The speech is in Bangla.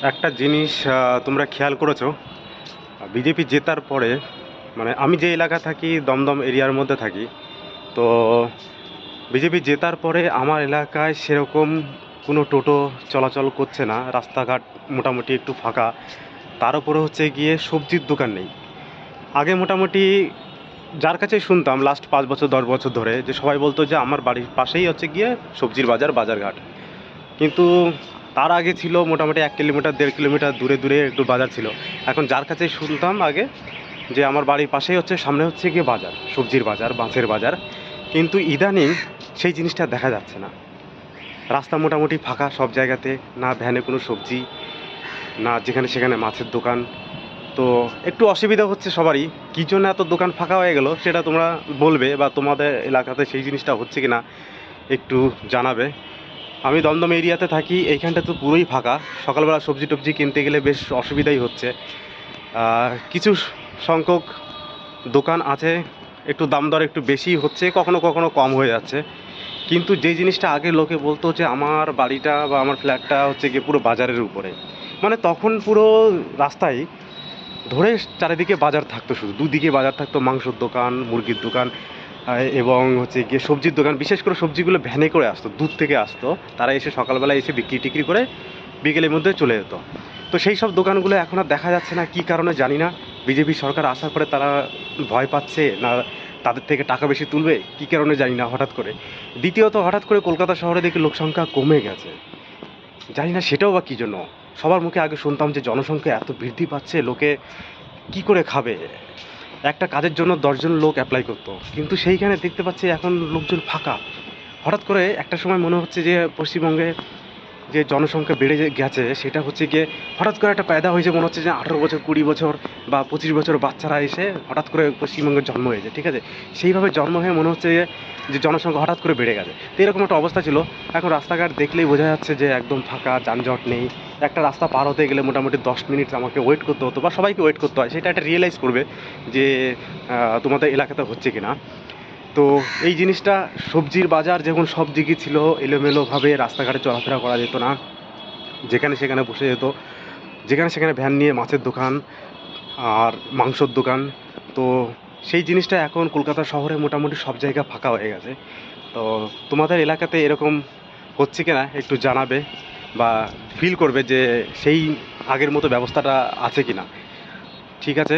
একটা জিনিস তোমরা খেয়াল করেছো, বিজেপি জেতার পরে, মানে আমি যে এলাকা থাকি দমদম এরিয়ার মধ্যে থাকি, তো বিজেপি জেতার পরে আমার এলাকায় সেরকম কোনো টোটো চলাচল করছে না, রাস্তাঘাট মোটামুটি একটু ফাঁকা। তার উপরে হচ্ছে গিয়ে সবজির দোকান নেই। আগে মোটামুটি যার কাছে শুনতাম লাস্ট 5 বছর 10 বছর ধরে, যে সবাই বলতো যে আমার বাড়ির পাশেই হচ্ছে গিয়ে সবজির বাজার, বাজারঘাট। কিন্তু তার আগে ছিল মোটামুটি 1 কিলোমিটার 1.5 কিলোমিটার দূরে দূরে একটু বাজার ছিল। এখন যার কাছে শুনতাম আগে যে আমার বাড়ির পাশেই হচ্ছে, সামনে হচ্ছে গিয়ে বাজার, সবজির বাজার, মাছের বাজার। কিন্তু ইদানিং সেই জিনিসটা দেখা যাচ্ছে না। রাস্তা মোটামুটি ফাঁকা সব জায়গাতে, না ভ্যানে কোনো সবজি, না যেখানে সেখানে মাছের দোকান। তো একটু অসুবিধা হচ্ছে সবারই। কী জন্য এত দোকান ফাঁকা হয়ে গেল সেটা তোমরা বলবে, বা তোমাদের এলাকাতে সেই জিনিসটা হচ্ছে কি না একটু জানাবে। আমি দমদম এরিয়াতে থাকি, এইখানটা তো পুরোই ফাঁকা। সকালবেলা সবজি টবজি কিনতে গেলে বেশ অসুবিধাই হচ্ছে। কিছু সংখ্যক দোকান আছে, একটু দাম দর একটু বেশি হচ্ছে, কখনো কখনো কম হয়ে যাচ্ছে। কিন্তু যে জিনিসটা আগে লোকে বলতো যে আমার বাড়িটা বা আমার ফ্ল্যাটটা হচ্ছে গিয়ে পুরো বাজারের উপরে, মানে তখন পুরো রাস্তায় ধরে চারিদিকে বাজার থাকতো, শুধু দুদিকে বাজার থাকতো, মাংসর দোকান, মুরগির দোকান, এবং হচ্ছে গিয়ে সবজির দোকান। বিশেষ করে সবজিগুলো ভ্যানে করে আসতো, দূর থেকে আসতো, তারা এসে সকালবেলা এসে বিক্রি টিক্রি করে বিকেলের মধ্যে চলে যেত। তো সেই সব দোকানগুলো এখন আর দেখা যাচ্ছে না, কী কারণে জানি না। বিজেপি সরকার আসার পরে তারা ভয় পাচ্ছে না তাদের থেকে টাকা বেশি তুলবে, কী কারণে জানি না হঠাৎ করে। দ্বিতীয়ত, হঠাৎ করে কলকাতা শহরে দেখি লোকসংখ্যা কমে গেছে, জানি না সেটাও বা কী জন্য। সবার মুখে আগে শুনতাম যে জনসংখ্যা এত বৃদ্ধি পাচ্ছে, লোকে কি করে খাবে। একটা কাজের জন্য 10 জন লোক অ্যাপ্লাই করতো, কিন্তু সেইখানে দেখতে পাচ্ছি এখন লোকজন ফাঁকা। হঠাৎ করে একটা সময় মনে হচ্ছে যে পশ্চিমবঙ্গে যে জনসংখ্যা বেড়ে গেছে, সেটা হচ্ছে গিয়ে হঠাৎ করে একটা পয়দা হয়েছে, মনে হচ্ছে যে 18 বছর 20 বছর বা 25 বছর বাচ্চারা এসে হঠাৎ করে পশ্চিমবঙ্গে জন্ম হয়েছে, ঠিক আছে। সেইভাবে জন্ম হয়ে মনে হচ্ছে যে জনসংখ্যা হঠাৎ করে বেড়ে গেছে। তো এরকম একটা অবস্থা ছিল। এখন রাস্তাঘাট দেখলেই বোঝা যাচ্ছে যে একদম ফাঁকা, যানজট নেই। একটা রাস্তা পার হতে গেলে মোটামুটি 10 মিনিট আমাকে ওয়েট করতে হতো, বা সবাইকে ওয়েট করতে হয়। সেটা একটা রিয়েলাইজ করবে যে তোমাদের এলাকাতে হচ্ছে কি না। তো এই জিনিসটা, সবজির বাজার যেমন সব দিকে ছিল, এলোমেলোভাবে রাস্তাঘাটে চলাফেরা করা যেত না, যেখানে সেখানে বসে যেত, যেখানে সেখানে ভ্যান নিয়ে মাছের দোকান আর মাংসর দোকান। তো সেই জিনিসটা এখন কলকাতা শহরে মোটামুটি সব জায়গা ফাঁকা হয়ে গেছে। তো তোমাদের এলাকাতে এরকম হচ্ছে কিনা একটু জানাবে, বা ফিল করবে যে সেই আগের মতো ব্যবস্থাটা আছে কিনা। ঠিক আছে।